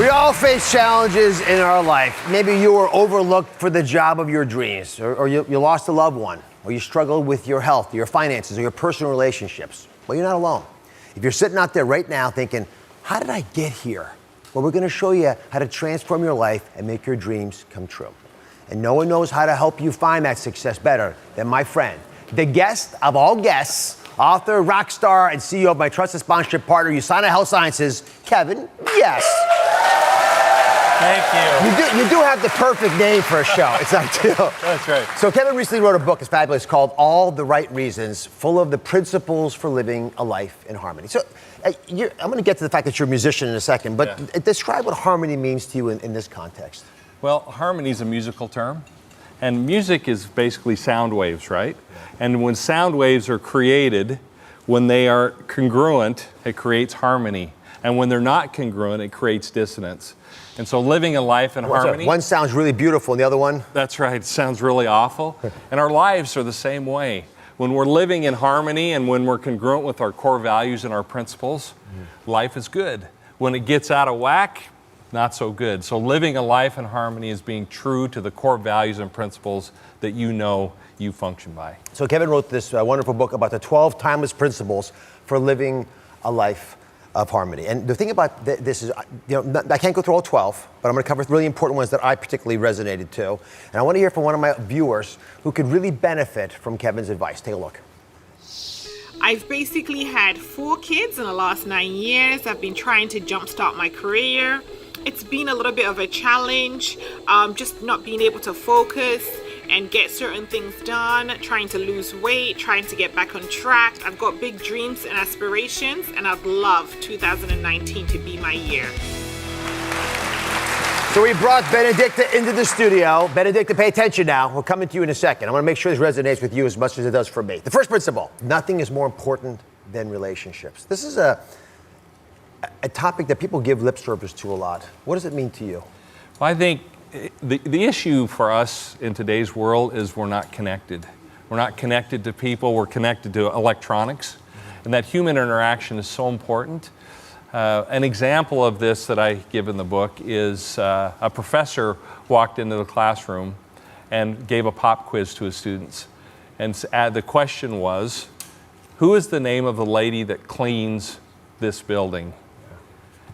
We all face challenges in our life. Maybe you were overlooked for the job of your dreams, or you lost a loved one, or you struggled with your health, your finances, or your personal relationships. Well, you're not alone. If you're sitting out there right now thinking, how did I get here? Well, we're going to show you how to transform your life and make your dreams come true. And no one knows how to help you find that success better than my friend, the guest of all guests, author, rock star, and CEO of my trusted sponsorship partner, USANA Health Sciences, Kevin Yes. Thank you. You do have the perfect name for a show. It's ideal. That's right. So Kevin recently wrote a book. It's fabulous, called All the Right Reasons, full of the principles for living a life in harmony. So I'm going to get to the fact that you're a musician in a second, but describe what harmony means to you in this context. Well, harmony is a musical term, and music is basically sound waves, right? And when sound waves are created, when they are congruent, it creates harmony. And when they're not congruent, it creates dissonance. And so living a life in harmony... One sounds really beautiful and the other one? That's right, it sounds really awful. And our lives are the same way. When we're living in harmony and when we're congruent with our core values and our principles, life is good. When it gets out of whack, not so good. So living a life in harmony is being true to the core values and principles that you know you function by. So Kevin wrote this wonderful book about the 12 timeless principles for living a life of harmony. And the thing about this is, I can't go through all 12, but I'm going to cover really important ones that I particularly resonated to. And I want to hear from one of my viewers who could really benefit from Kevin's advice. Take a look. I've basically had 4 kids in the last 9 years. I've been trying to jumpstart my career. It's been a little bit of a challenge, just not being able to focus and get certain things done, trying to lose weight, trying to get back on track. I've got big dreams and aspirations, and I'd love 2019 to be my year. So we brought Benedicta into the studio. Benedicta, pay attention now. We're coming to you in a second. I want to make sure this resonates with you as much as it does for me. The first principle: nothing is more important than relationships. This is a topic that people give lip service to a lot. What does it mean to you? Well, I think the issue for us in today's world is we're not connected. We're not connected to people, we're connected to electronics. And that human interaction is so important. An example of this that I give in the book is a professor walked into the classroom and gave a pop quiz to his students. And the question was, who is the name of the lady that cleans this building?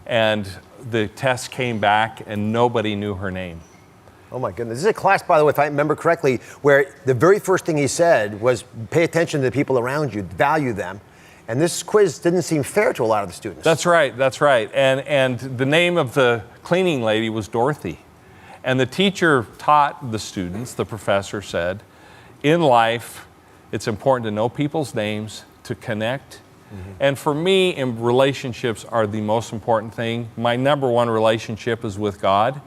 And the test came back and nobody knew her name. Oh my goodness. This is a class, by the way, if I remember correctly, where the very first thing he said was pay attention to the people around you, value them. And this quiz didn't seem fair to a lot of the students. That's right, that's right. And the name of the cleaning lady was Dorothy. And the teacher taught the students, the professor said, in life, it's important to know people's names, to connect. And for me, in relationships are the most important thing. My number 1 relationship is with God.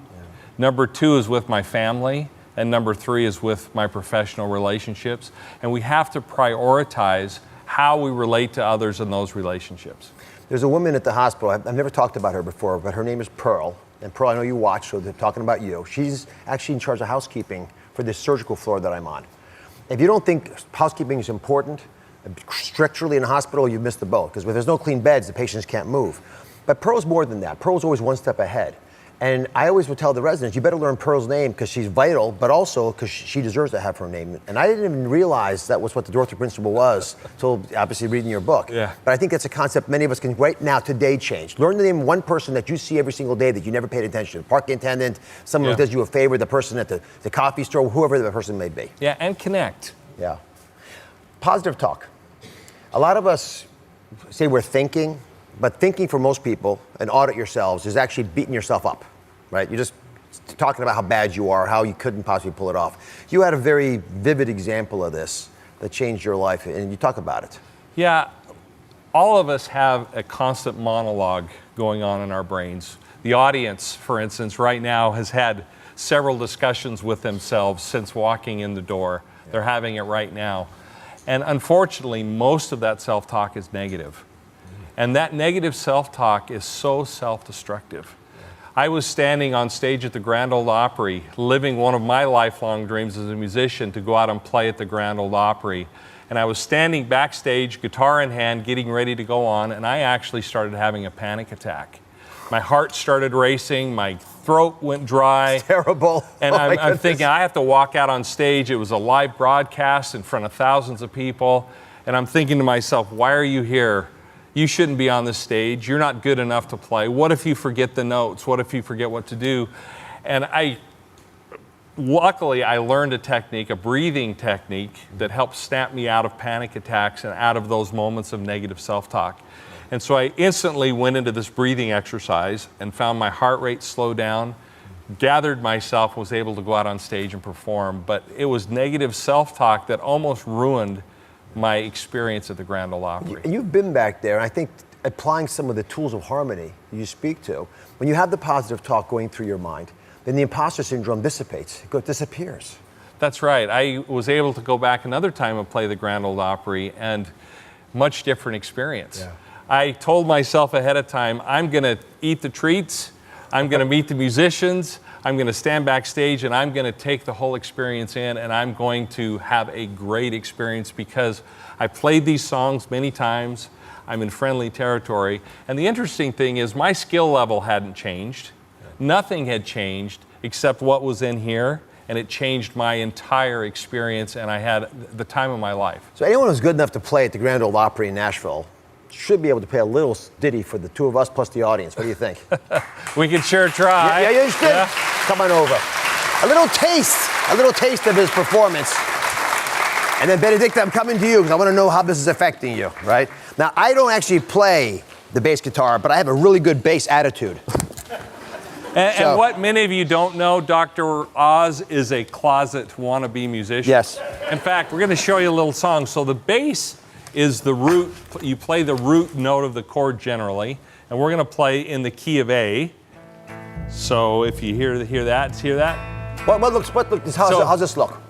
Number 2 is with my family. And number 3 is with my professional relationships. And we have to prioritize how we relate to others in those relationships. There's a woman at the hospital, I've never talked about her before, but her name is Pearl. And Pearl, I know you watch, so they're talking about you. She's actually in charge of housekeeping for this surgical floor that I'm on. If you don't think housekeeping is important, structurally in a hospital, you've missed the boat, because if there's no clean beds, the patients can't move. But Pearl's more than that. Pearl's always one step ahead. And I always would tell the residents, you better learn Pearl's name because she's vital, but also because she deserves to have her name. And I didn't even realize that was what the Dorothy principle was until obviously reading your book. Yeah. But I think that's a concept many of us can right now, today, change. Learn the name of one person that you see every single day that you never paid attention to. Parking attendant, someone who does you a favor, the person at the coffee store, whoever the person may be. Yeah, and connect. Yeah. Positive talk. A lot of us say we're thinking, but thinking for most people, and audit yourselves, is actually beating yourself up, right? You're just talking about how bad you are, how you couldn't possibly pull it off. You had a very vivid example of this that changed your life, and you talk about it. Yeah, all of us have a constant monologue going on in our brains. The audience, for instance, right now has had several discussions with themselves since walking in the door. They're having it right now. And unfortunately, most of that self-talk is negative. And that negative self-talk is so self-destructive. I was standing on stage at the Grand Ole Opry, living one of my lifelong dreams as a musician to go out and play at the Grand Ole Opry. And I was standing backstage, guitar in hand, getting ready to go on, and I actually started having a panic attack. My heart started racing, my throat went dry. Terrible. And Oh, my I'm goodness. thinking, I have to walk out on stage. It was a live broadcast in front of thousands of people. And I'm thinking to myself, why are you here? You shouldn't be on this stage. You're not good enough to play. What if you forget the notes? What if you forget what to do? And luckily, I learned a technique, a breathing technique that helps snap me out of panic attacks and out of those moments of negative self-talk. And so I instantly went into this breathing exercise and found my heart rate slow down, gathered myself, was able to go out on stage and perform. But it was negative self-talk that almost ruined my experience at the Grand Ole Opry. And you've been back there, and I think applying some of the tools of harmony you speak to, when you have the positive talk going through your mind, then the imposter syndrome dissipates, it disappears. That's right. I was able to go back another time and play the Grand Ole Opry, and much different experience. Yeah. I told myself ahead of time, I'm going to eat the treats, I'm going to meet the musicians, I'm going to stand backstage, and I'm going to take the whole experience in, and I'm going to have a great experience because I played these songs many times. I'm in friendly territory. And the interesting thing is my skill level hadn't changed. Nothing had changed except what was in here, and it changed my entire experience, and I had the time of my life. So anyone who's good enough to play at the Grand Ole Opry in Nashville should be able to play a little ditty for the two of us plus the audience. What do you think? We can sure try. Yeah, you should. Come on over. A little taste of his performance. And then Benedict, I'm coming to you because I want to know how this is affecting you, right? Now, I don't actually play the bass guitar, but I have a really good bass attitude. And what many of you don't know, Dr. Oz is a closet wannabe musician. Yes. In fact, we're going to show you a little song. So the bass is the root, you play the root note of the chord generally, and we're going to play in the key of A. So if you hear that. How's this look?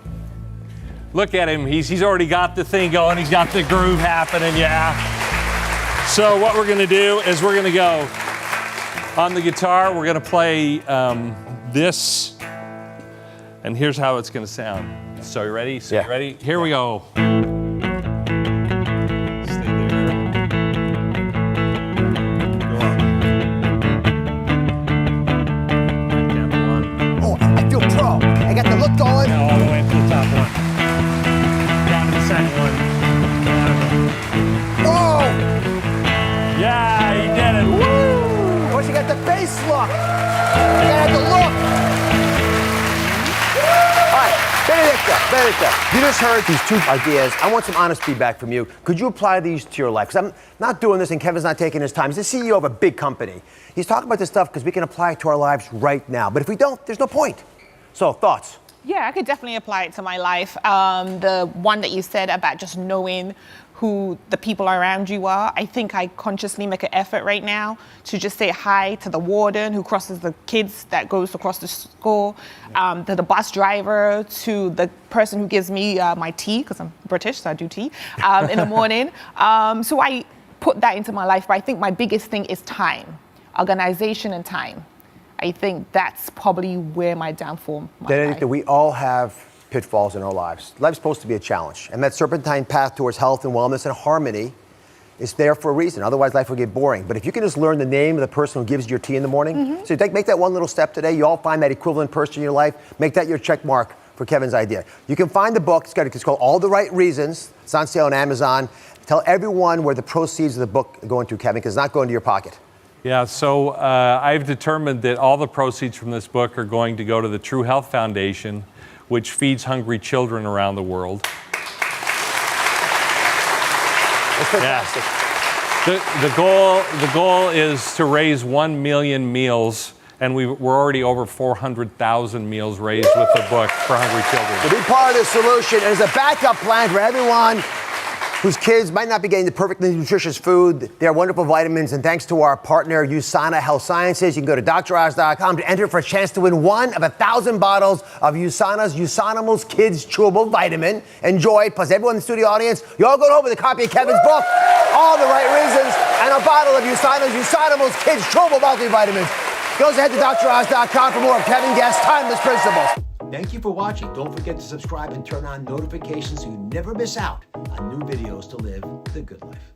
Look at him, he's already got the thing going, he's got the groove happening, yeah. So what we're going to do is we're going to go on the guitar, we're going to play this, and here's how it's going to sound. So you ready? Yeah. Ready? Here we go. I got the look going. All the way to the top one. Down to the second one. Whoa! Yeah, you did it. Woo! Of course, you got the bass look. You got the look. All right, Benedicta, you just heard these two ideas. I want some honest feedback from you. Could you apply these to your life? Because I'm not doing this and Kevin's not taking his time. He's the CEO of a big company. He's talking about this stuff because we can apply it to our lives right now. But if we don't, there's no point. So, thoughts? Yeah, I could definitely apply it to my life. The one that you said about just knowing who the people around you are, I think I consciously make an effort right now to just say hi to the warden who crosses the kids that goes across the school, to the bus driver, to the person who gives me my tea, because I'm British, so I do tea, in the morning. So I put that into my life, but I think my biggest thing is time, organization and time. I think that's probably where my downfall might lie. Benedicta, we all have pitfalls in our lives. Life's supposed to be a challenge. And that serpentine path towards health and wellness and harmony is there for a reason. Otherwise, life will get boring. But if you can just learn the name of the person who gives you your tea in the morning, so make that one little step today. You all find that equivalent person in your life. Make that your check mark for Kevin's idea. You can find the book. It's called All the Right Reasons. It's on sale on Amazon. Tell everyone where the proceeds of the book are going to, Kevin, because it's not going to your pocket. Yeah, so I've determined that all the proceeds from this book are going to go to the True Health Foundation, which feeds hungry children around the world. That's fantastic. The goal is to raise 1 million meals, and we're already over 400,000 meals raised with the book for hungry children. To be part of the solution, and as a backup plan for everyone whose kids might not be getting the perfectly nutritious food, their wonderful vitamins, and thanks to our partner, USANA Health Sciences, you can go to DrOz.com to enter for a chance to win one of 1,000 bottles of USANA's Usanimals Kids Chewable Vitamin. Enjoy, plus everyone in the studio audience, you all go home with a copy of Kevin's book, All the Right Reasons, and a bottle of USANA's Usanimals Kids Chewable Multivitamins. Go ahead to DrOz.com for more of Kevin Guest's Timeless Principles. Thank you for watching. Don't forget to subscribe and turn on notifications so you never miss out on new videos to live the good life.